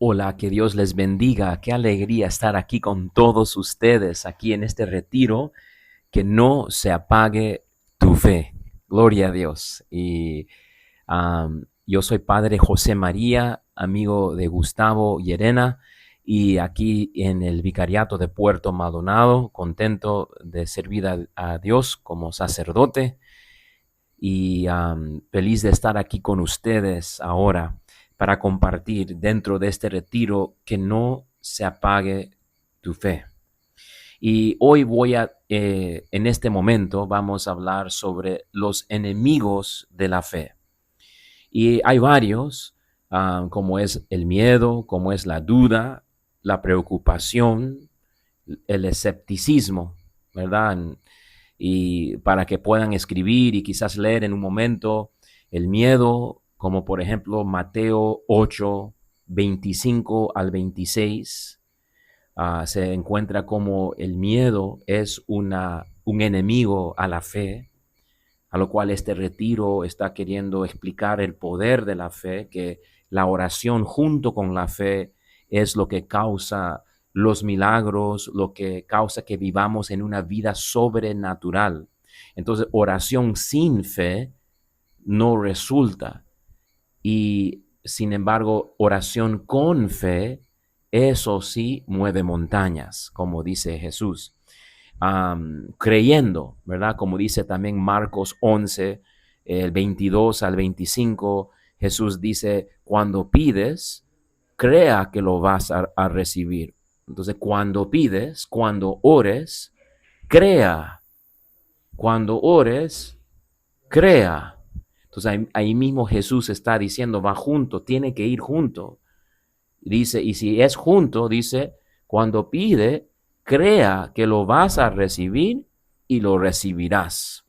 Hola, que Dios les bendiga. Qué alegría estar aquí con todos ustedes, aquí en este retiro. Que no se apague tu fe. Gloria a Dios. Yo soy padre José María, amigo de Gustavo y Elena, y aquí en el vicariato de Puerto Maldonado, contento de servir a Dios como sacerdote y feliz de estar aquí con ustedes ahora para compartir dentro de este retiro que no se apague tu fe. Y hoy en este momento vamos a hablar sobre los enemigos de la fe. Y hay varios, como es el miedo, como es la duda, la preocupación, el escepticismo, ¿verdad? Y para que puedan escribir y quizás leer en un momento el miedo, como por ejemplo Mateo 8, 25 al 26. Se encuentra como el miedo es un enemigo a la fe, a lo cual este retiro está queriendo explicar el poder de la fe, que la oración junto con la fe es lo que causa los milagros, lo que causa que vivamos en una vida sobrenatural. Entonces, oración sin fe no resulta. Y sin embargo, oración con fe, eso sí mueve montañas, como dice Jesús. Creyendo, ¿verdad? Como dice también Marcos 11, el 22 al 25, Jesús dice, cuando pides, crea que lo vas a recibir. Entonces, cuando pides, cuando ores, crea. Cuando ores, crea. Entonces ahí mismo Jesús está diciendo, va junto, tiene que ir junto. Dice, y si es junto, dice, cuando pide, crea que lo vas a recibir y lo recibirás.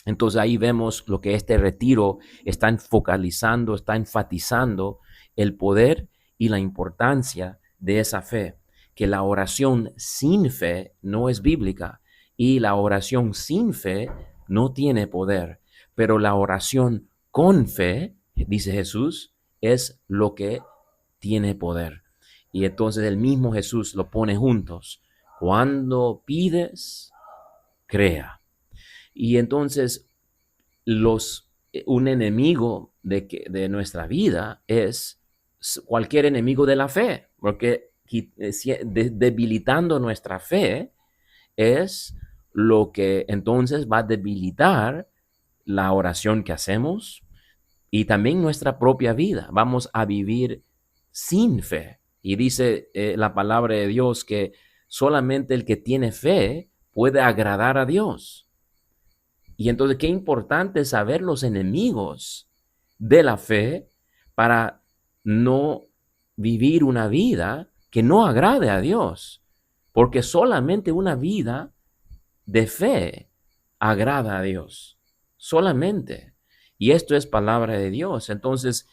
Entonces ahí vemos lo que este retiro está focalizando, está enfatizando el poder y la importancia de esa fe, que la oración sin fe no es bíblica y la oración sin fe no tiene poder, pero la oración con fe, dice Jesús, es lo que tiene poder. Y entonces el mismo Jesús lo pone juntos. Cuando pides, crea. Y entonces un enemigo de nuestra vida es cualquier enemigo de la fe, porque debilitando nuestra fe es lo que entonces va a debilitar la oración que hacemos y también nuestra propia vida. Vamos a vivir sin fe. Y dice la palabra de Dios que solamente el que tiene fe puede agradar a Dios. Y entonces qué importante es saber los enemigos de la fe para no vivir una vida que no agrade a Dios, porque solamente una vida de fe agrada a Dios, solamente. Y esto es palabra de Dios. Entonces,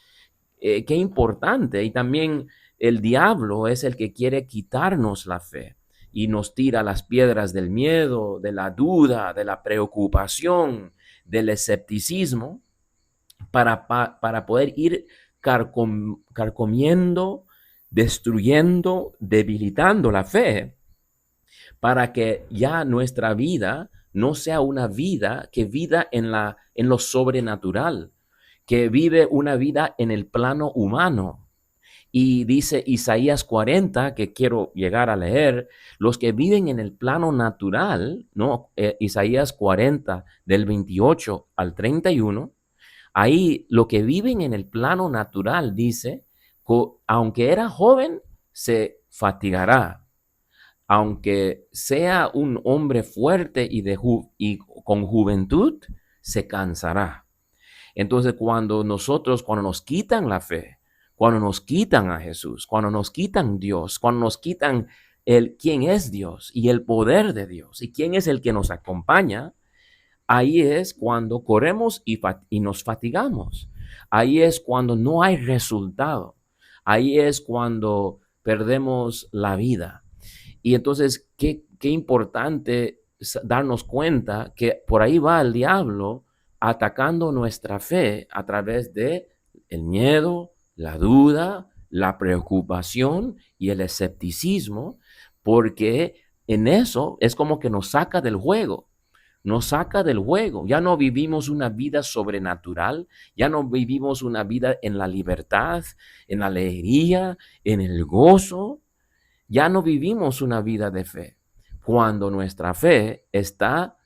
qué importante. Y también el diablo es el que quiere quitarnos la fe y nos tira las piedras del miedo, de la duda, de la preocupación, del escepticismo, para poder ir carcomiendo, destruyendo, debilitando la fe, para que ya nuestra vida no sea una vida que viva en lo sobrenatural, que vive una vida en el plano humano. Y dice Isaías 40, que quiero llegar a leer, los que viven en el plano natural, ¿no? Isaías 40, del 28 al 31, ahí lo que viven en el plano natural, dice, aunque era joven, se fatigará. Aunque sea un hombre fuerte y con juventud, se cansará. Entonces, cuando nos quitan la fe, cuando nos quitan a Jesús, cuando nos quitan Dios, cuando nos quitan quién es Dios y el poder de Dios y quién es el que nos acompaña, ahí es cuando corremos y nos fatigamos. Ahí es cuando no hay resultado. Ahí es cuando perdemos la vida. Y entonces, qué importante darnos cuenta que por ahí va el diablo atacando nuestra fe a través de el miedo, la duda, la preocupación y el escepticismo, porque en eso es como que nos saca del juego. Nos saca del juego. Ya no vivimos una vida sobrenatural, ya no vivimos una vida en la libertad, en la alegría, en el gozo. Ya no vivimos una vida de fe. Cuando nuestra fe está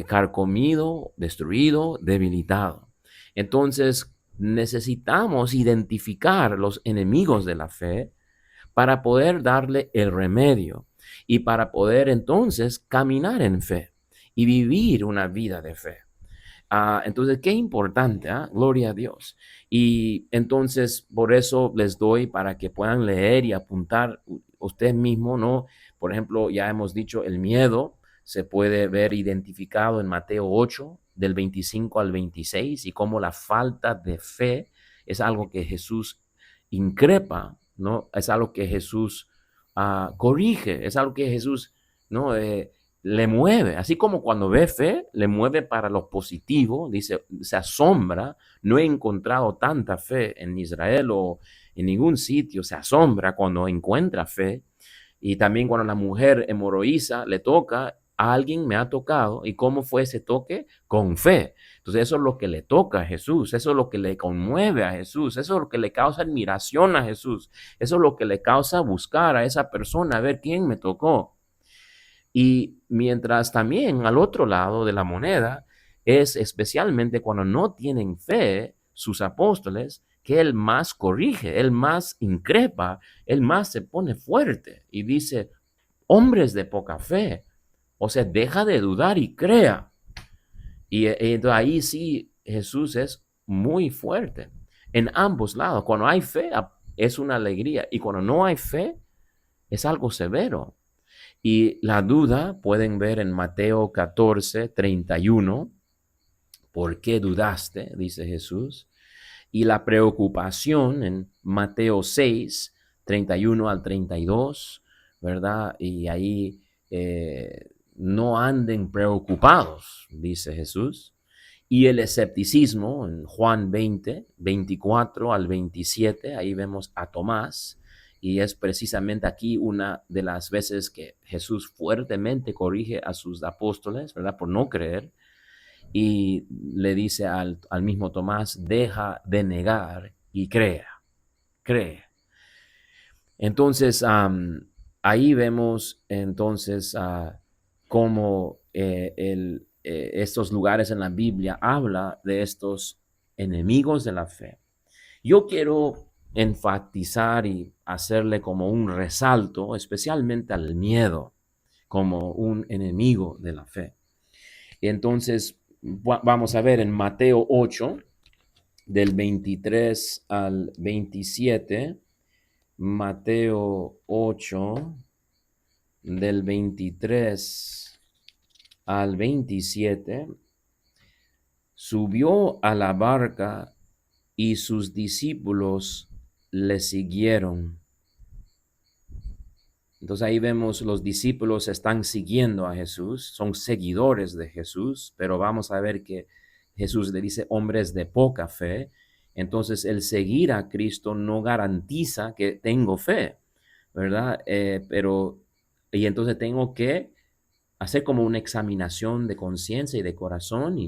carcomido, destruido, debilitado. Entonces necesitamos identificar los enemigos de la fe para poder darle el remedio y para poder entonces caminar en fe y vivir una vida de fe. Entonces, qué importante, gloria a Dios. Y entonces, por eso les doy para que puedan leer y apuntar usted mismo, ¿no? Por ejemplo, ya hemos dicho, el miedo se puede ver identificado en Mateo 8, del 25 al 26, y cómo la falta de fe es algo que Jesús increpa, ¿no? Es algo que Jesús corrige, es algo que Jesús, ¿no? Le mueve, así como cuando ve fe, le mueve para lo positivo, dice, se asombra, no he encontrado tanta fe en Israel o en ningún sitio, se asombra cuando encuentra fe, y también cuando la mujer hemorroísa le toca, a alguien me ha tocado, ¿y cómo fue ese toque? Con fe. Entonces eso es lo que le toca a Jesús, eso es lo que le conmueve a Jesús, eso es lo que le causa admiración a Jesús, eso es lo que le causa buscar a esa persona, a ver quién me tocó. Y mientras también al otro lado de la moneda es especialmente cuando no tienen fe sus apóstoles, que él más corrige, él más increpa, él más se pone fuerte y dice, hombres de poca fe, o sea, deja de dudar y crea. Y entonces ahí sí Jesús es muy fuerte en ambos lados. Cuando hay fe es una alegría y cuando no hay fe es algo severo. Y la duda pueden ver en Mateo 14, 31. ¿Por qué dudaste? Dice Jesús. Y la preocupación en Mateo 6, 31 al 32, ¿verdad? Y ahí no anden preocupados, dice Jesús. Y el escepticismo en Juan 20, 24 al 27, ahí vemos a Tomás. Y es precisamente aquí una de las veces que Jesús fuertemente corrige a sus apóstoles, ¿verdad? Por no creer. Y le dice al mismo Tomás, deja de negar y cree. Entonces, ahí vemos entonces cómo estos lugares en la Biblia habla de estos enemigos de la fe. Yo quiero enfatizar y hacerle como un resalto, especialmente al miedo, como un enemigo de la fe. Entonces, vamos a ver en Mateo 8, del 23 al 27, Mateo 8, del 23 al 27, subió a la barca y sus discípulos le siguieron. Entonces ahí vemos los discípulos están siguiendo a Jesús, son seguidores de Jesús, pero vamos a ver que Jesús le dice hombres de poca fe. Entonces el seguir a Cristo no garantiza que tengo fe, ¿verdad? Y entonces tengo que hacer como una examinación de conciencia y de corazón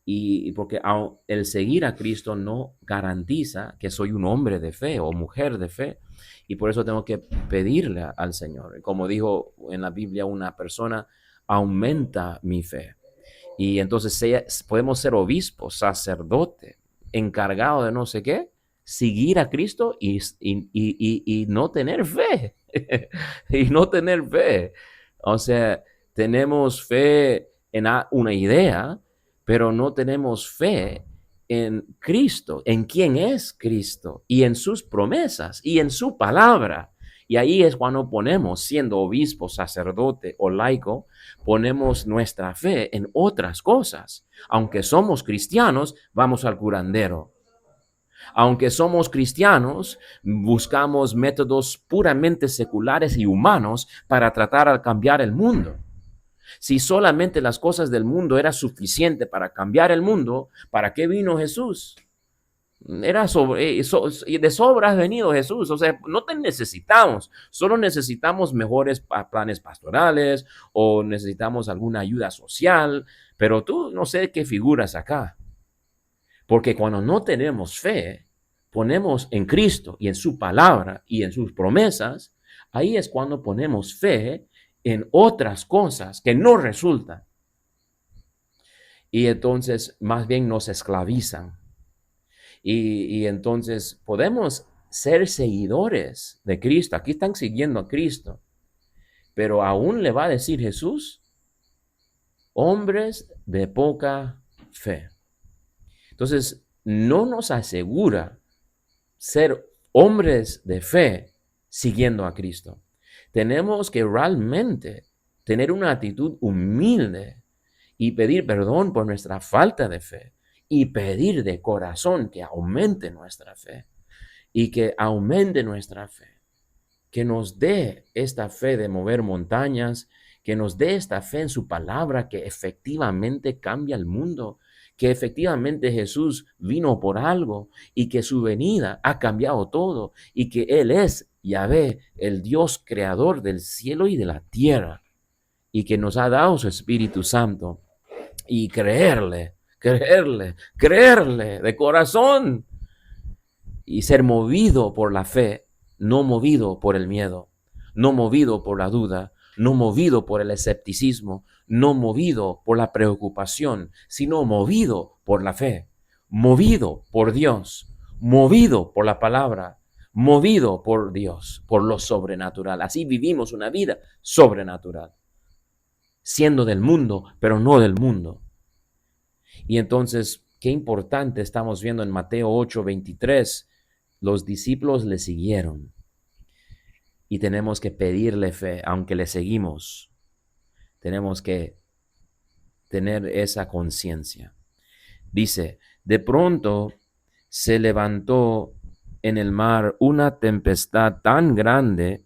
y porque el seguir a Cristo no garantiza que soy un hombre de fe o mujer de fe. Y por eso tengo que pedirle al Señor. Como dijo en la Biblia una persona, aumenta mi fe. Y entonces podemos ser obispos, sacerdote, encargado de no sé qué, seguir a Cristo y no tener fe. Y no tener fe. O sea, tenemos fe en una idea, pero no tenemos fe en Cristo, en quién es Cristo y en sus promesas y en su palabra. Y ahí es cuando ponemos, siendo obispo, sacerdote o laico, ponemos nuestra fe en otras cosas. Aunque somos cristianos, vamos al curandero. Aunque somos cristianos, buscamos métodos puramente seculares y humanos para tratar de cambiar el mundo. Si solamente las cosas del mundo eran suficientes para cambiar el mundo, ¿para qué vino Jesús? De sobra has venido, Jesús. O sea, no te necesitamos. Solo necesitamos mejores planes pastorales o necesitamos alguna ayuda social. Pero tú no sé qué figuras acá. Porque cuando no tenemos fe, ponemos en Cristo y en su palabra y en sus promesas, ahí es cuando ponemos fe en otras cosas que no resultan. Y entonces más bien nos esclavizan. Y entonces podemos ser seguidores de Cristo. Aquí están siguiendo a Cristo. Pero aún le va a decir Jesús, hombres de poca fe. Entonces, no nos asegura ser hombres de fe siguiendo a Cristo. Tenemos que realmente tener una actitud humilde y pedir perdón por nuestra falta de fe y pedir de corazón que aumente nuestra fe y que aumente nuestra fe, que nos dé esta fe de mover montañas, que nos dé esta fe en su palabra que efectivamente cambia el mundo, que efectivamente Jesús vino por algo y que su venida ha cambiado todo y que Él es Yahvé, el Dios creador del cielo y de la tierra y que nos ha dado su Espíritu Santo y creerle de corazón y ser movido por la fe, no movido por el miedo, no movido por la duda, no movido por el escepticismo, no movido por la preocupación, sino movido por la fe, movido por Dios, movido por la palabra, movido por Dios, por lo sobrenatural. Así vivimos una vida sobrenatural, siendo del mundo, pero no del mundo. Y entonces, qué importante estamos viendo en Mateo 8:23, los discípulos le siguieron y tenemos que pedirle fe, aunque le seguimos. Tenemos que tener esa conciencia. Dice, de pronto se levantó en el mar una tempestad tan grande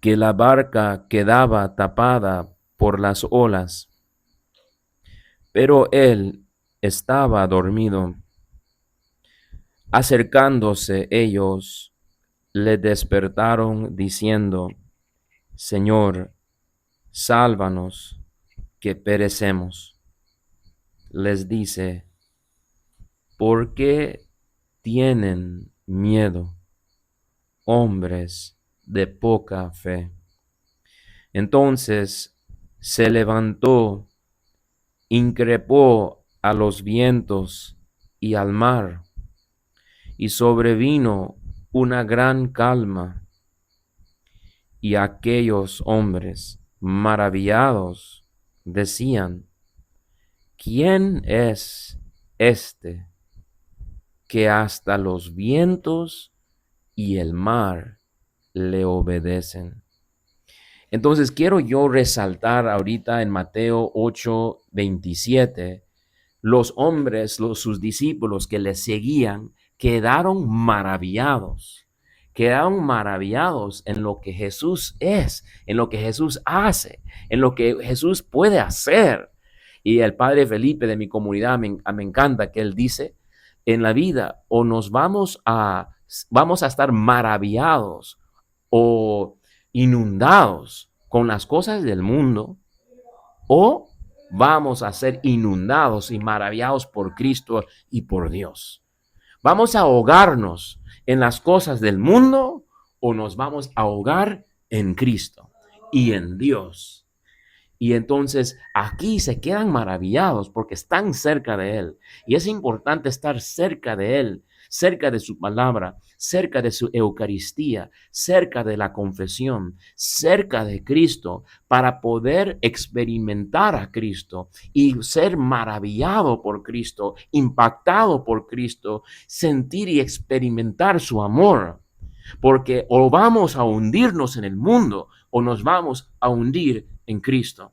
que la barca quedaba tapada por las olas, pero él estaba dormido. Acercándose ellos, le despertaron diciendo, Señor, sálvanos, que perecemos. Les dice, ¿por qué tienen miedo, hombres de poca fe? Entonces se levantó, increpó a los vientos y al mar, y sobrevino una gran calma, y aquellos hombres maravillados decían, ¿quién es este que hasta los vientos y el mar le obedecen? Entonces quiero yo resaltar ahorita en Mateo 8:27, los hombres, sus discípulos que le seguían, quedaron maravillados en lo que Jesús es, en lo que Jesús hace, en lo que Jesús puede hacer. Y el padre Felipe de mi comunidad me encanta que él dice, en la vida o nos vamos a estar maravillados o inundados con las cosas del mundo, o vamos a ser inundados y maravillados por Cristo y por Dios. ¿Vamos a ahogarnos en las cosas del mundo o nos vamos a ahogar en Cristo y en Dios? Y entonces aquí se quedan maravillados porque están cerca de Él. Y es importante estar cerca de Él, cerca de su palabra, cerca de su Eucaristía, cerca de la confesión, cerca de Cristo, para poder experimentar a Cristo y ser maravillado por Cristo, impactado por Cristo, sentir y experimentar su amor. Porque o vamos a hundirnos en el mundo o nos vamos a hundir en Cristo.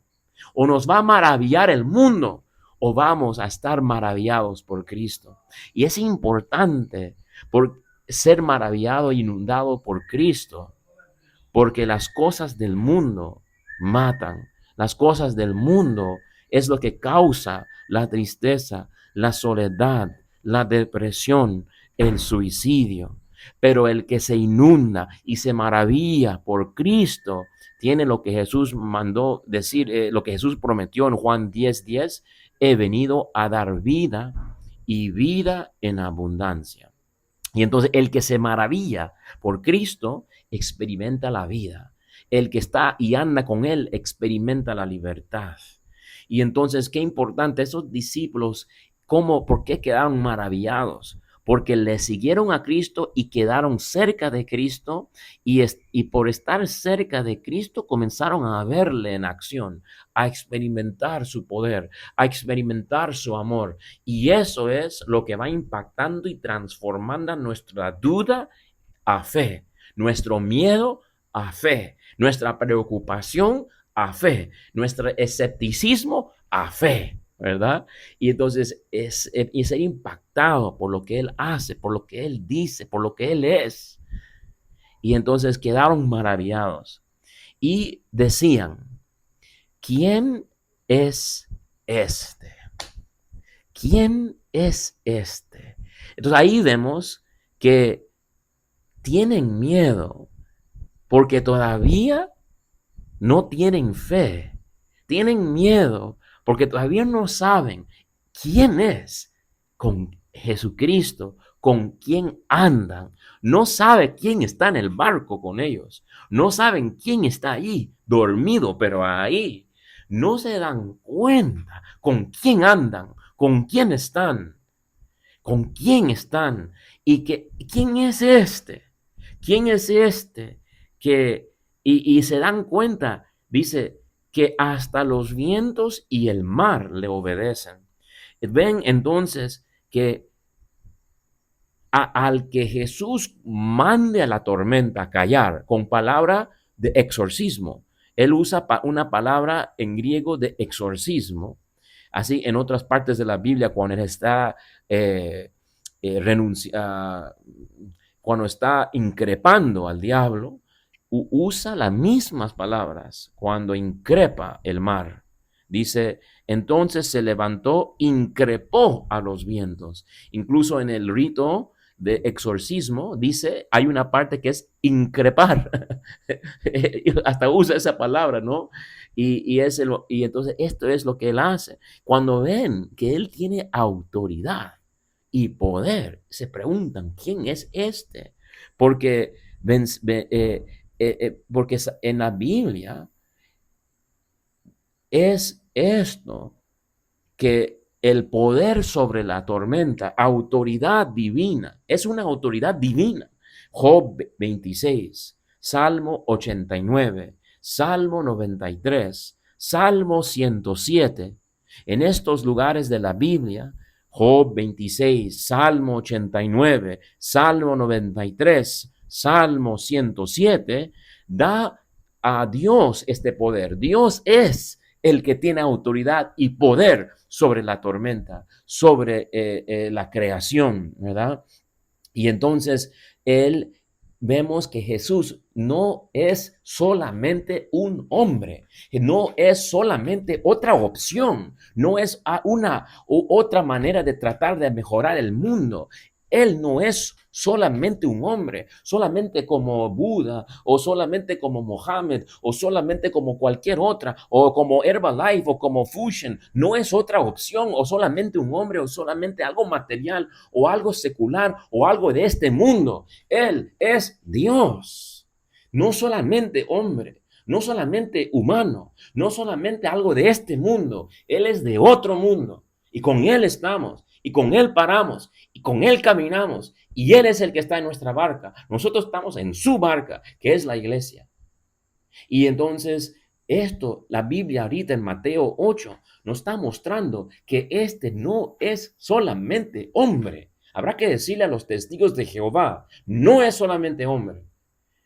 O nos va a maravillar el mundo o vamos a estar maravillados por Cristo. Y es importante por ser maravillado, inundado por Cristo, porque las cosas del mundo matan. Las cosas del mundo es lo que causa la tristeza, la soledad, la depresión, el suicidio. Pero el que se inunda y se maravilla por Cristo tiene lo que Jesús mandó decir, lo que Jesús prometió en Juan 10:10, he venido a dar vida y vida en abundancia. Y entonces el que se maravilla por Cristo experimenta la vida. El que está y anda con Él experimenta la libertad. Y entonces, qué importante, esos discípulos, ¿por qué quedaron maravillados? Porque le siguieron a Cristo y quedaron cerca de Cristo y por estar cerca de Cristo comenzaron a verle en acción, a experimentar su poder, a experimentar su amor. Y eso es lo que va impactando y transformando nuestra duda a fe, nuestro miedo a fe, nuestra preocupación a fe, nuestro escepticismo a fe, ¿verdad? Y entonces y ser impactado por lo que Él hace, por lo que Él dice, por lo que Él es. Y entonces quedaron maravillados y decían, ¿quién es este? ¿Quién es este? Entonces ahí vemos que tienen miedo porque todavía no tienen fe. Tienen miedo porque todavía no saben quién es con Jesucristo, con quién andan. No sabe quién está en el barco con ellos. No saben quién está ahí, dormido, pero ahí. No se dan cuenta con quién andan, con quién están, con quién están y quién es este. ¿Quién es este que, y se dan cuenta, dice, que hasta los vientos y el mar le obedecen? Ven entonces que al que Jesús mande a la tormenta a callar con palabra de exorcismo, él usa una palabra en griego de exorcismo. Así en otras partes de la Biblia, cuando él está cuando está increpando al diablo, usa las mismas palabras cuando increpa el mar. Dice, entonces se levantó, increpó a los vientos. Incluso en el rito de exorcismo, dice, hay una parte que es increpar. Hasta usa esa palabra, ¿no? Y entonces esto es lo que él hace. Cuando ven que él tiene autoridad y poder, se preguntan, ¿quién es este? Porque, porque en la Biblia es esto, que el poder sobre la tormenta, autoridad divina, es una autoridad divina. Job 26, Salmo 89, Salmo 93, Salmo 107. En estos lugares de la Biblia, Job 26, Salmo 89, Salmo 93, Salmo 107, da a Dios este poder. Dios es el que tiene autoridad y poder sobre la tormenta, sobre la creación, ¿verdad? Y entonces vemos que Jesús no es solamente un hombre, no es solamente otra opción, no es otra manera de tratar de mejorar el mundo. Él no es solamente un hombre, solamente como Buda o solamente como Mohammed o solamente como cualquier otra o como Herbalife o como Fusion. No es otra opción o solamente un hombre o solamente algo material o algo secular o algo de este mundo. Él es Dios, no solamente hombre, no solamente humano, no solamente algo de este mundo. Él es de otro mundo y con Él estamos y con Él paramos y con Él caminamos y Él es el que está en nuestra barca. Nosotros estamos en su barca, que es la iglesia. Y entonces la Biblia ahorita en Mateo 8 nos está mostrando que este no es solamente hombre. Habrá que decirle a los testigos de Jehová, no es solamente hombre.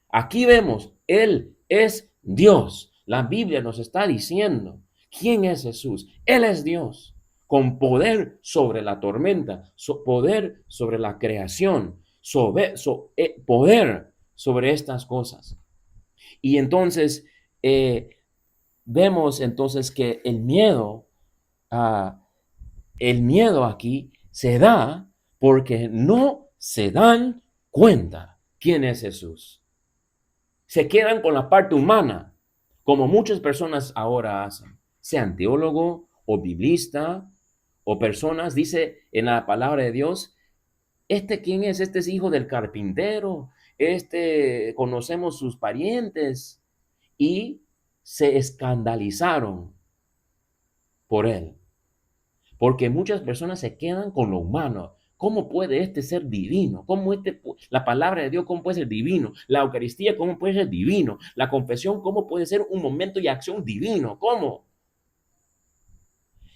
Aquí vemos, Él es Dios. La Biblia nos está diciendo, ¿quién es Jesús? Él es Dios, con poder sobre la tormenta, poder sobre la creación, poder sobre estas cosas. Y entonces vemos entonces que el miedo aquí se da porque no se dan cuenta quién es Jesús. Se quedan con la parte humana, como muchas personas ahora hacen, sean teólogo o biblista o personas, dice en la palabra de Dios, ¿quién es? Este es hijo del carpintero, conocemos sus parientes y se escandalizaron por él. Porque muchas personas se quedan con lo humano. ¿Cómo puede ser divino? La palabra de Dios, cómo puede ser divino? La Eucaristía, ¿cómo puede ser divino? La confesión, ¿cómo puede ser un momento y acción divino? ¿Cómo?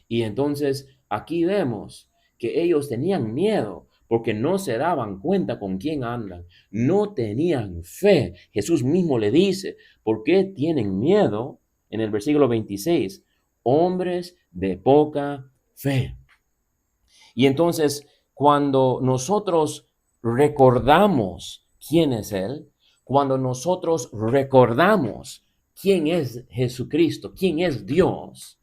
Y entonces aquí vemos que ellos tenían miedo porque no se daban cuenta con quién andan. No tenían fe. Jesús mismo le dice, ¿por qué tienen miedo? En el versículo 26, hombres de poca fe. Y entonces, cuando nosotros recordamos quién es Él, cuando nosotros recordamos quién es Jesucristo, quién es Dios,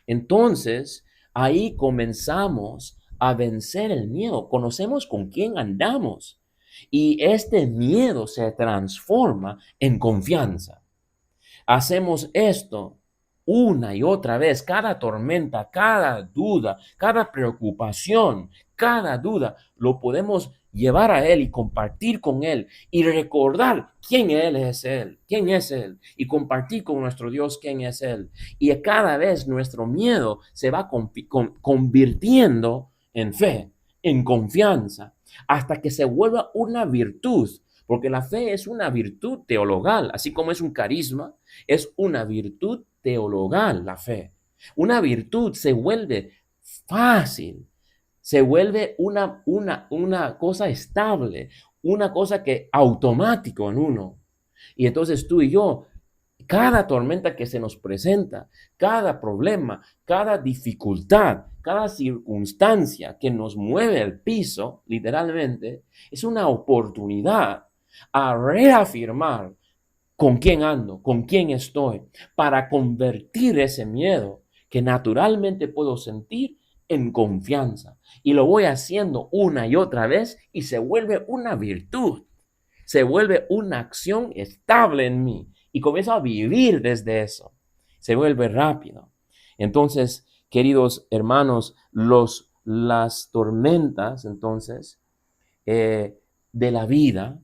entonces ahí comenzamos a vencer el miedo. Conocemos con quién andamos y este miedo se transforma en confianza. Hacemos esto una y otra vez, cada tormenta, cada duda, cada preocupación, cada duda, lo podemos llevar a Él y compartir con Él y recordar quién quién es Él, y compartir con nuestro Dios quién es Él. Y cada vez nuestro miedo se va convirtiendo en fe, en confianza, hasta que se vuelva una virtud. Porque la fe es una virtud teologal, así como es un carisma, es una virtud teologal la fe. Una virtud se vuelve fácil, se vuelve una cosa estable, una cosa que automático en uno. Y entonces tú y yo, cada tormenta que se nos presenta, cada problema, cada dificultad, cada circunstancia que nos mueve el piso, literalmente, es una oportunidad a reafirmar con quién ando, con quién estoy, para convertir ese miedo que naturalmente puedo sentir en confianza. Y lo voy haciendo una y otra vez y se vuelve una virtud, se vuelve una acción estable en mí y comienzo a vivir desde eso. Se vuelve rápido. Entonces, queridos hermanos, las tormentas, entonces, de la vida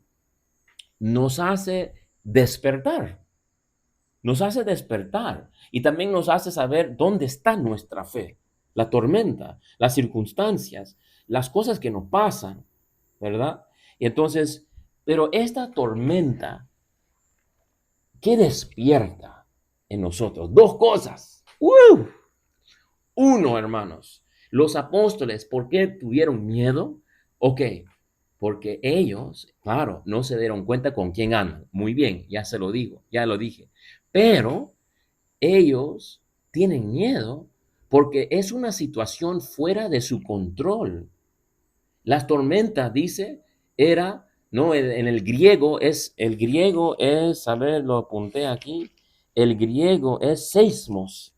nos hace despertar. Nos hace despertar y también nos hace saber dónde está nuestra fe. La tormenta, las circunstancias, las cosas que nos pasan, ¿verdad? Y entonces, pero esta tormenta, ¿qué despierta en nosotros? Dos cosas. Uno, hermanos, los apóstoles, ¿por qué tuvieron miedo? Ok, porque ellos, claro, no se dieron cuenta con quién andan. Muy bien, ya se lo digo, ya lo dije. Pero ellos tienen miedo porque es una situación fuera de su control. Las tormentas, dice, era, no, en el griego es, a ver, lo apunté aquí, el griego es seismos,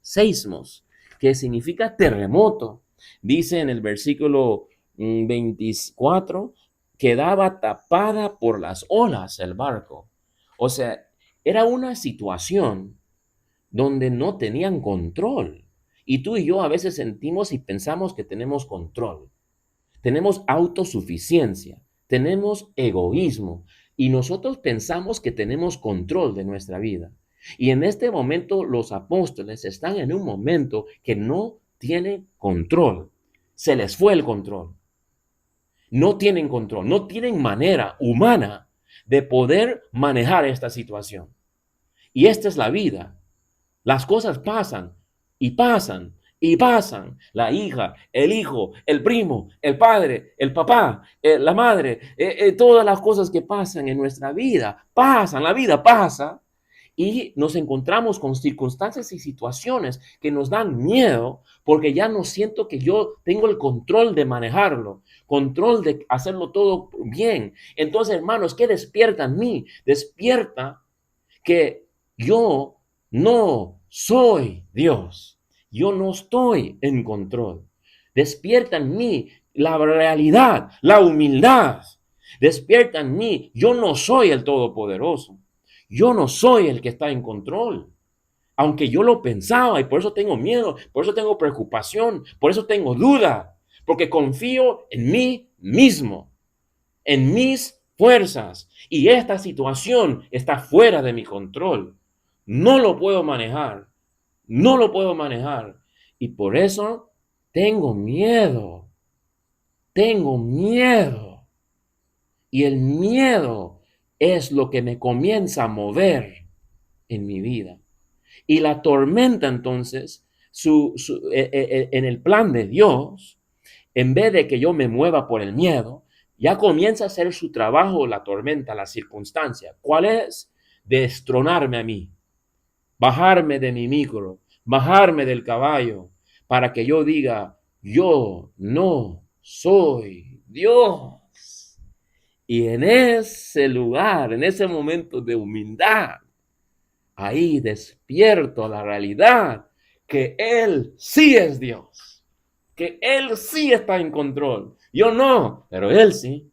que significa terremoto. Dice en el versículo 24, quedaba tapada por las olas el barco. O sea, era una situación donde no tenían control. Y tú y yo a veces sentimos y pensamos que tenemos control. Tenemos autosuficiencia, tenemos egoísmo y nosotros pensamos que tenemos control de nuestra vida. Y en este momento los apóstoles están en un momento que no tienen control. Se les fue el control. No tienen control, no tienen manera humana de poder manejar esta situación. Y esta es la vida. Las cosas pasan y pasan y pasan. La hija, el hijo, el primo, el padre, el papá, la madre, todas las cosas que pasan en nuestra vida, pasan, la vida pasa y nos encontramos con circunstancias y situaciones que nos dan miedo porque ya no siento que yo tengo el control de manejarlo, control de hacerlo todo bien. Entonces, hermanos, ¿qué despierta en mí? Despierta que yo no soy Dios. Yo no estoy en control. Despierta en mí la realidad, la humildad. Despierta en mí. Yo no soy el Todopoderoso. Yo no soy el que está en control. Aunque yo lo pensaba y por eso tengo miedo, por eso tengo preocupación, por eso tengo duda, porque confío en mí mismo, en mis fuerzas. Y esta situación está fuera de mi control. No lo puedo manejar. No lo puedo manejar. Y por eso tengo miedo. Tengo miedo. Y el miedo es lo que me comienza a mover en mi vida. Y la tormenta entonces, en el plan de Dios, en vez de que yo me mueva por el miedo, ya comienza a hacer su trabajo la tormenta, la circunstancia. ¿Cuál es? Destronarme a mí, bajarme de mi micro, bajarme del caballo, para que yo diga, yo no soy Dios. Y en ese lugar, en ese momento de humildad, ahí despierto a la realidad que Él sí es Dios, que Él sí está en control. Yo no, pero Él sí.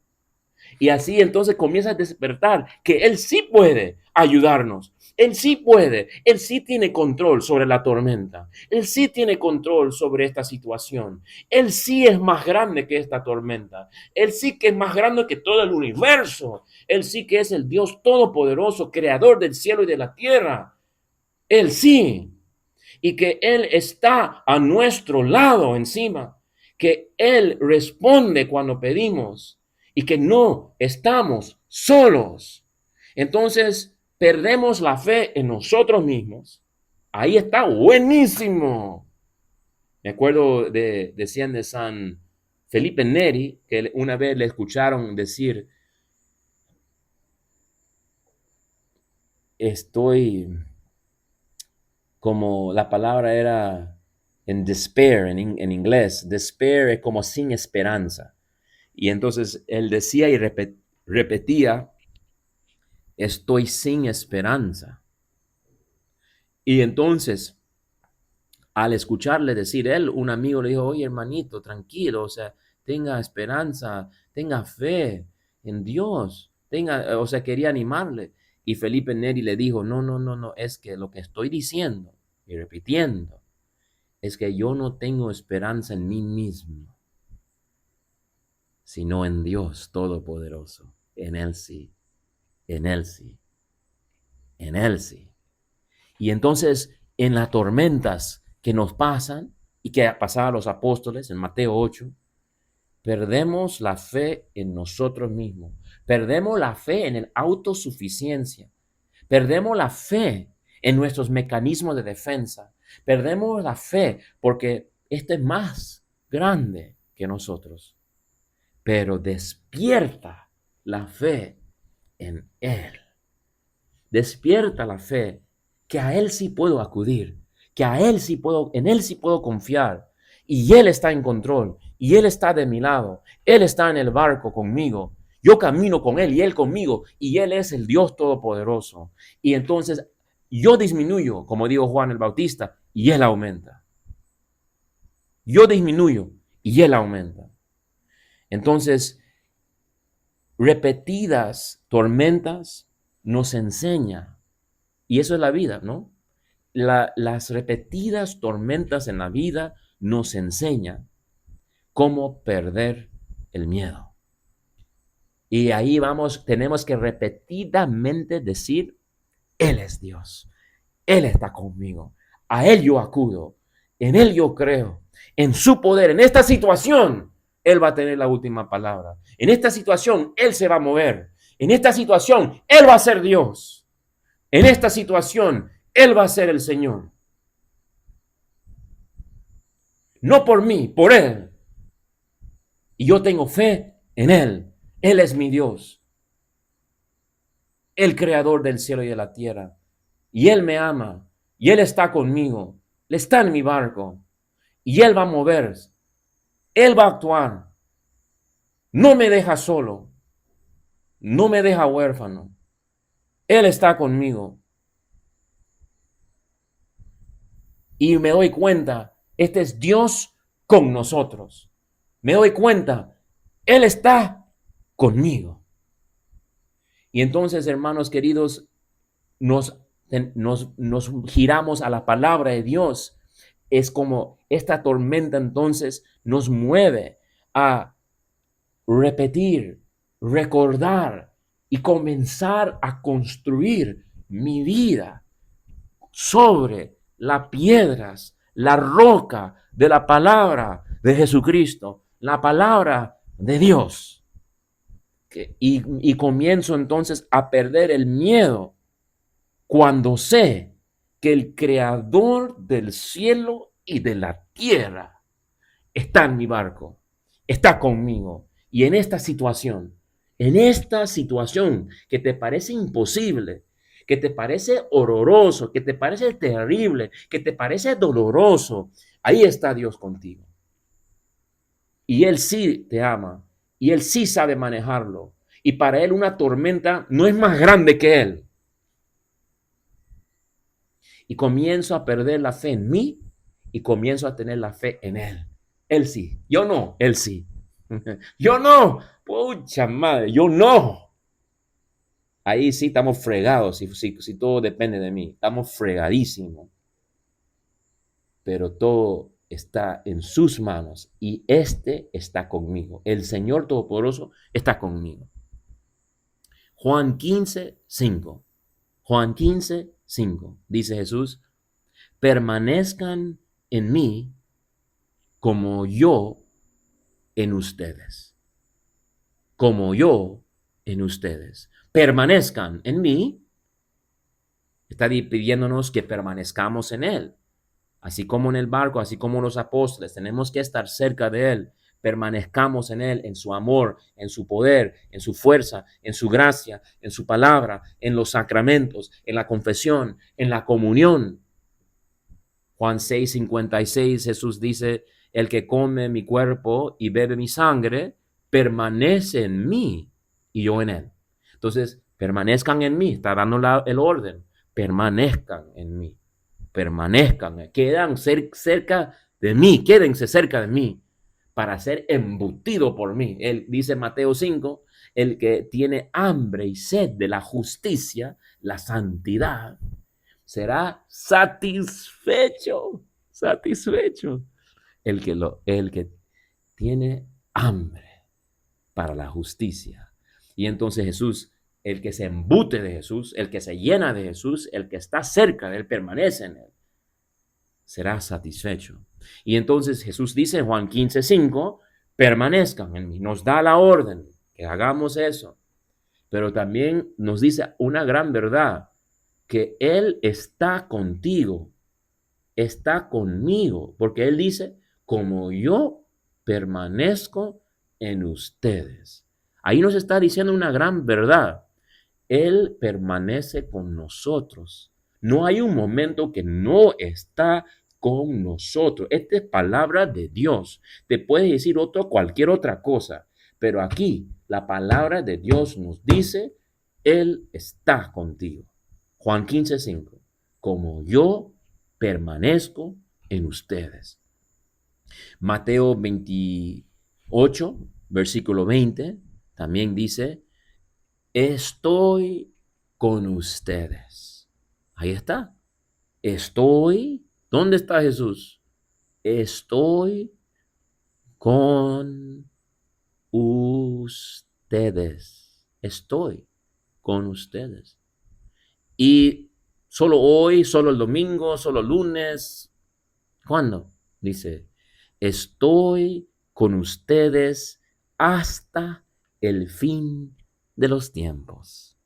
Y así entonces comienza a despertar que Él sí puede ayudarnos. Él sí puede, Él sí tiene control sobre la tormenta. Él sí tiene control sobre esta situación. Él sí es más grande que esta tormenta. Él sí que es más grande que todo el universo. Él sí que es el Dios todopoderoso, creador del cielo y de la tierra. Él sí. Y que Él está a nuestro lado encima. Que Él responde cuando pedimos. Y que no estamos solos. Entonces, perdemos la fe en nosotros mismos. Ahí está buenísimo. Me acuerdo decían de San Felipe Neri, que una vez le escucharon decir, estoy como la palabra era en despair, en inglés. Despair es como sin esperanza. Y entonces él decía y repetía, estoy sin esperanza. Y entonces, al escucharle decir él, un amigo le dijo, oye hermanito, tranquilo, o sea, tenga esperanza, tenga fe en Dios, tenga, o sea, quería animarle. Y Felipe Neri le dijo, no, no, no, no, es que lo que estoy diciendo y repitiendo es que yo no tengo esperanza en mí mismo, sino en Dios Todopoderoso. En Él sí, en Él sí, en Él sí. Y entonces, en las tormentas que nos pasan y que pasaban a los apóstoles en Mateo 8, perdemos la fe en nosotros mismos, perdemos la fe en la autosuficiencia, perdemos la fe en nuestros mecanismos de defensa, perdemos la fe porque este es más grande que nosotros, pero despierta la fe en Él. Despierta la fe que a Él sí puedo acudir, que a Él sí puedo, en Él sí puedo confiar. Y Él está en control, y Él está de mi lado, Él está en el barco conmigo. Yo camino con Él y Él conmigo, y Él es el Dios Todopoderoso. Y entonces yo disminuyo, como dijo Juan el Bautista, y Él aumenta. Yo disminuyo y Él aumenta. Entonces, repetidas tormentas nos enseña, y eso es la vida, ¿no? Las repetidas tormentas en la vida nos enseñan cómo perder el miedo. Y ahí vamos, tenemos que repetidamente decir, Él es Dios, Él está conmigo, a Él yo acudo, en Él yo creo, en su poder, en esta situación, Él va a tener la última palabra. En esta situación, Él se va a mover. En esta situación, Él va a ser Dios. En esta situación, Él va a ser el Señor. No por mí, por Él. Y yo tengo fe en Él. Él es mi Dios, el creador del cielo y de la tierra. Y Él me ama. Y Él está conmigo. Él está en mi barco. Y Él va a mover. Él va a actuar. No me deja solo. No me deja huérfano. Él está conmigo. Y me doy cuenta, este es Dios con nosotros. me doy cuenta, Él está conmigo. Y entonces, hermanos queridos, nos, nos giramos a la palabra de Dios. Es como esta tormenta entonces nos mueve a repetir, recordar y comenzar a construir mi vida sobre las piedras, la roca de la palabra de Jesucristo, la palabra de Dios. Y comienzo entonces a perder el miedo cuando sé que el creador del cielo y de la tierra está en mi barco, está conmigo. Y en esta situación que te parece imposible, que te parece horroroso, que te parece terrible, que te parece doloroso, ahí está Dios contigo. Y Él sí te ama, y Él sí sabe manejarlo. Y para Él una tormenta no es más grande que Él. Y comienzo a perder la fe en mí y comienzo a tener la fe en Él. Él sí, yo no, Él sí. Yo no, pucha madre, yo no. Ahí sí estamos fregados, si todo depende de mí, estamos fregadísimos. Pero todo está en sus manos y este está conmigo. El Señor Todopoderoso está conmigo. Juan 15:5. Juan 15:5. Dice Jesús, permanezcan en mí como yo en ustedes. Como yo en ustedes. Permanezcan en mí. Está pidiéndonos que permanezcamos en Él. Así como en el barco, así como los apóstoles, tenemos que estar cerca de Él. Permanezcamos en Él, en su amor, en su poder, en su fuerza, en su gracia, en su palabra, en los sacramentos, en la confesión, en la comunión. Juan 6:56, Jesús dice, el que come mi cuerpo y bebe mi sangre, permanece en mí y yo en él. Entonces, permanezcan en mí, está dando el orden, permanezcan en mí, permanezcan, cerca de mí, quédense cerca de mí para ser embutido por mí. Él dice Mateo 5, el que tiene hambre y sed de la justicia, la santidad, será satisfecho. El que tiene hambre para la justicia. Y entonces Jesús, el que se embute de Jesús, el que se llena de Jesús, el que está cerca de él, permanece en él, será satisfecho. Y entonces Jesús dice en Juan 15:5, permanezcan en mí. Nos da la orden que hagamos eso. Pero también nos dice una gran verdad, que Él está contigo, está conmigo, porque Él dice, como yo permanezco en ustedes. Ahí nos está diciendo una gran verdad. Él permanece con nosotros. No hay un momento que no está con nosotros. Esta es palabra de Dios. Te puede decir cualquier otra cosa, pero aquí la palabra de Dios nos dice, Él está contigo. Juan 15:5. Como yo permanezco en ustedes. Mateo 28, versículo 20, también dice, estoy con ustedes. Ahí está. Estoy. ¿Dónde está Jesús? Estoy con ustedes. Estoy con ustedes. Y solo hoy, solo el domingo, solo el lunes. ¿Cuándo? Dice, estoy con ustedes hasta el fin de los tiempos.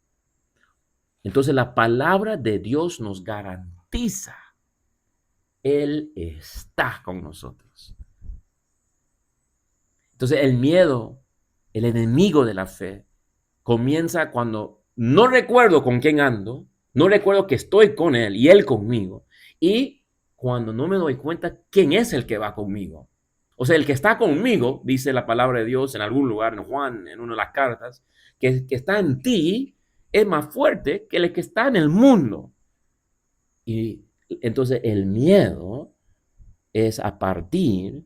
Entonces la palabra de Dios nos garantiza, Él está con nosotros. Entonces el miedo, el enemigo de la fe, comienza cuando no recuerdo con quién ando, no recuerdo que estoy con Él y Él conmigo, y cuando no me doy cuenta quién es el que va conmigo. O sea, el que está conmigo, dice la palabra de Dios en algún lugar, en Juan, en una de las cartas, que el que está en ti es más fuerte que el que está en el mundo. Y entonces el miedo es a partir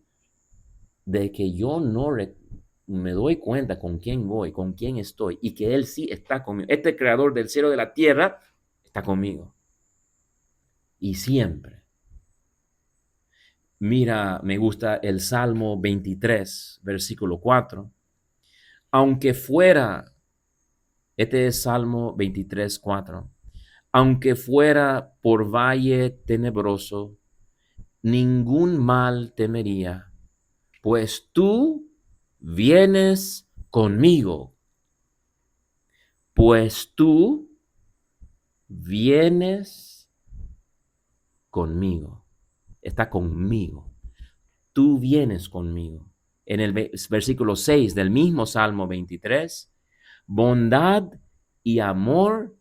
de que yo no me doy cuenta con quién voy, con quién estoy, y que Él sí está conmigo. Este creador del cielo y de la tierra está conmigo. Y siempre. Mira, me gusta el Salmo 23, versículo 4. Aunque fuera, este es Salmo 23, 4. Aunque fuera por valle tenebroso, ningún mal temería, pues tú vienes conmigo, pues tú vienes conmigo, está conmigo, tú vienes conmigo. En el versículo 6 del mismo Salmo 23, bondad y amor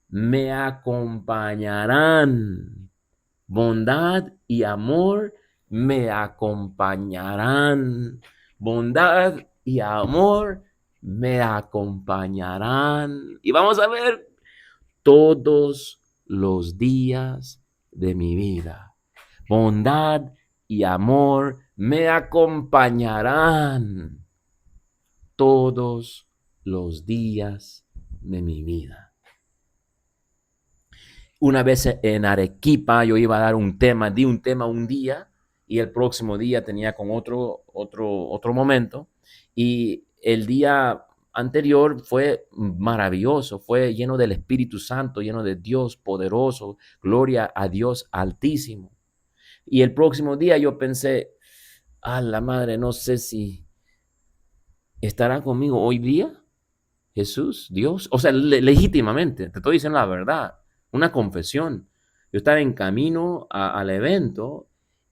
me acompañarán. Bondad y amor me acompañarán. Bondad y amor me acompañarán. Y vamos a ver todos los días de mi vida. Bondad y amor me acompañarán todos los días de mi vida. Una vez en Arequipa yo iba a dar di un tema un día y el próximo día tenía con otro momento, y el día anterior fue maravilloso, fue lleno del Espíritu Santo, lleno de Dios poderoso, gloria a Dios altísimo. Y el próximo día yo pensé, a la madre, no sé si estará conmigo hoy día. Jesús, Dios, o sea, legítimamente, te estoy diciendo la verdad, una confesión. Yo estaba en camino al evento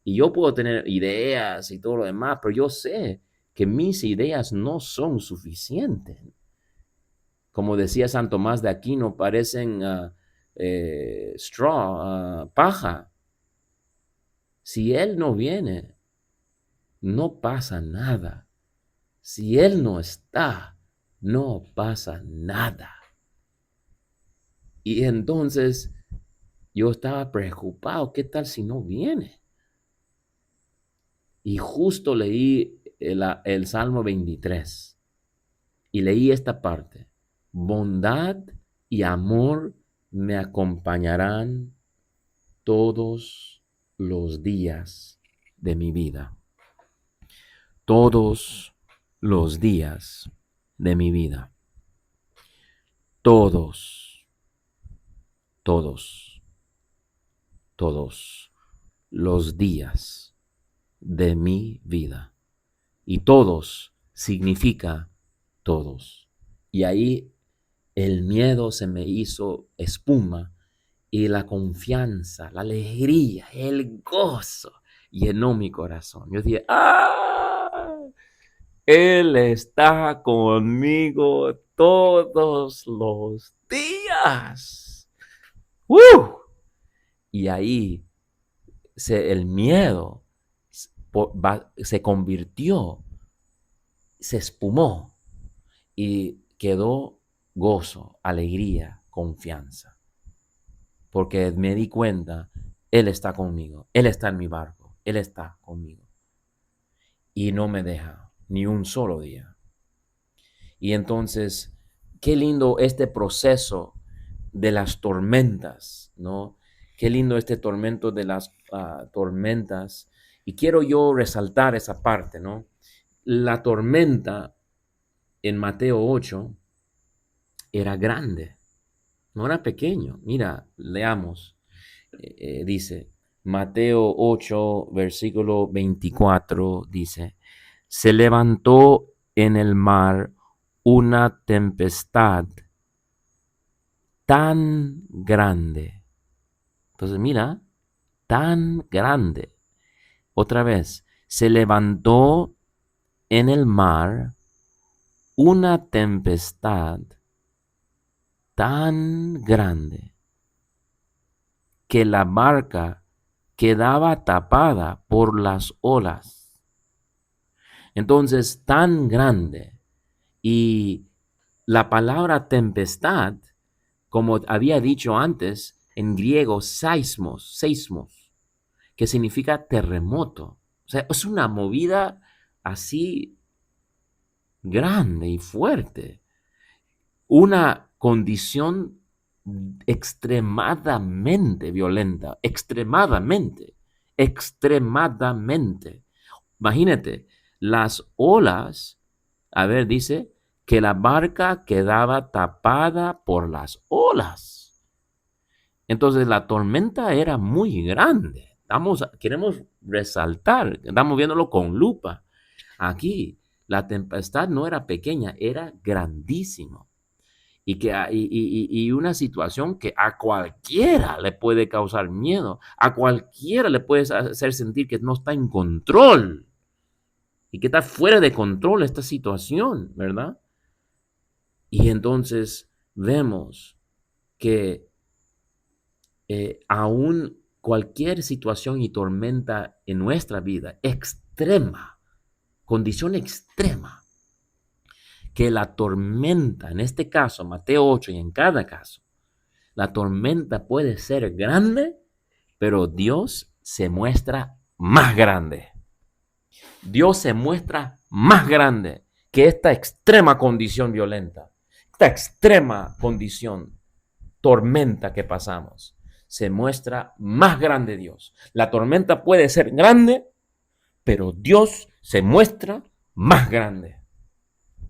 y yo puedo tener ideas y todo lo demás, pero yo sé que mis ideas no son suficientes. Como decía San Tomás de Aquino, parecen paja. Si Él no viene, no pasa nada. Si Él no está, no pasa nada. Y entonces yo estaba preocupado, ¿qué tal si no viene? Y justo leí el Salmo 23 y leí esta parte. Bondad y amor me acompañarán todos los días de mi vida. Todos los días de mi vida. Todos, todos, todos los días de mi vida. Y todos significa todos. Y ahí el miedo se me hizo espuma y la confianza, la alegría, el gozo llenó mi corazón. Yo dije, Él está conmigo todos los días. ¡Woo! Y ahí el miedo se convirtió, se espumó y quedó gozo, alegría, confianza. Porque me di cuenta, Él está conmigo, Él está en mi barco, Él está conmigo. Y no me deja ni un solo día. Y entonces, qué lindo este proceso de las tormentas, ¿no? Qué lindo este tormento de las tormentas. Y quiero yo resaltar esa parte, ¿no? La tormenta en Mateo 8 era grande, no era pequeño. Mira, leamos. Dice, Mateo 8, versículo 24, dice, se levantó en el mar una tempestad tan grande. Entonces, mira, tan grande. Otra vez, se levantó en el mar una tempestad tan grande que la barca quedaba tapada por las olas. Entonces, tan grande. Y la palabra tempestad, como había dicho antes, en griego, seismos, que significa terremoto. O sea, es una movida así grande y fuerte. Una condición extremadamente violenta, extremadamente. Imagínate, las olas, a ver, dice que la barca quedaba tapada por las olas. Entonces la tormenta era muy grande. Queremos resaltar, estamos viéndolo con lupa. Aquí la tempestad no era pequeña, era grandísimo. Y una situación que a cualquiera le puede causar miedo, a cualquiera le puede hacer sentir que no está en control y que está fuera de control esta situación, ¿verdad? Y entonces vemos que aún cualquier situación y tormenta en nuestra vida extrema, condición extrema, que la tormenta, en este caso, Mateo 8 y en cada caso, la tormenta puede ser grande, pero Dios se muestra más grande. Dios se muestra más grande que esta extrema condición violenta, esta extrema condición, tormenta que pasamos. Se muestra más grande Dios. La tormenta puede ser grande, pero Dios se muestra más grande.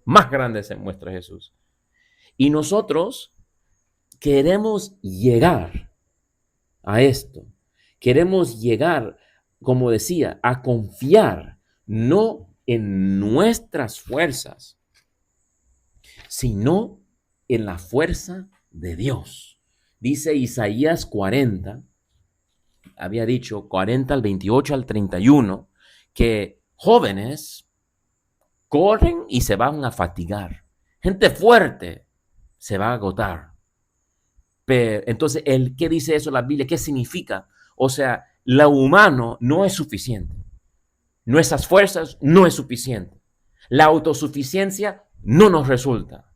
Más grande se muestra Jesús. Y nosotros queremos llegar a esto. Queremos llegar, como decía, a confiar no en nuestras fuerzas, sino en la fuerza de Dios. Dice Isaías 40, había dicho 40 al 28 al 31, que jóvenes corren y se van a fatigar. Gente fuerte se va a agotar. Pero, entonces, ¿qué dice eso la Biblia? ¿Qué significa? O sea, lo humano no es suficiente. Nuestras fuerzas no es suficiente. La autosuficiencia no nos resulta.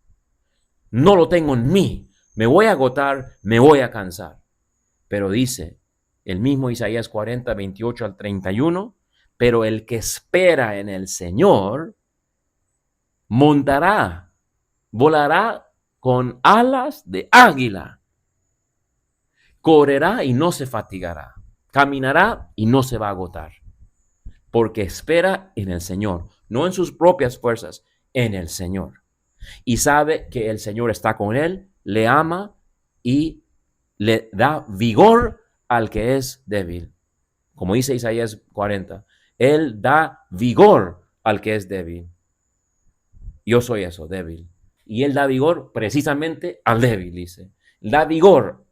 No lo tengo en mí. Me voy a agotar, me voy a cansar. Pero dice el mismo Isaías 40, 28 al 31, pero el que espera en el Señor montará, volará con alas de águila. Correrá y no se fatigará. Caminará y no se va a agotar. Porque espera en el Señor, no en sus propias fuerzas, en el Señor. Y sabe que el Señor está con él, le ama y le da vigor al que es débil. Como dice Isaías 40, Él da vigor al que es débil. Yo soy eso, débil. Y Él da vigor precisamente al débil, dice. Da vigor.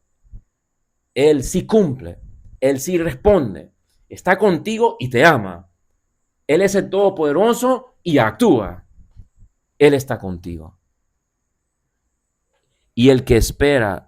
Él sí cumple. Él sí responde. Está contigo y te ama. Él es el Todopoderoso y actúa. Él está contigo. Y el que espera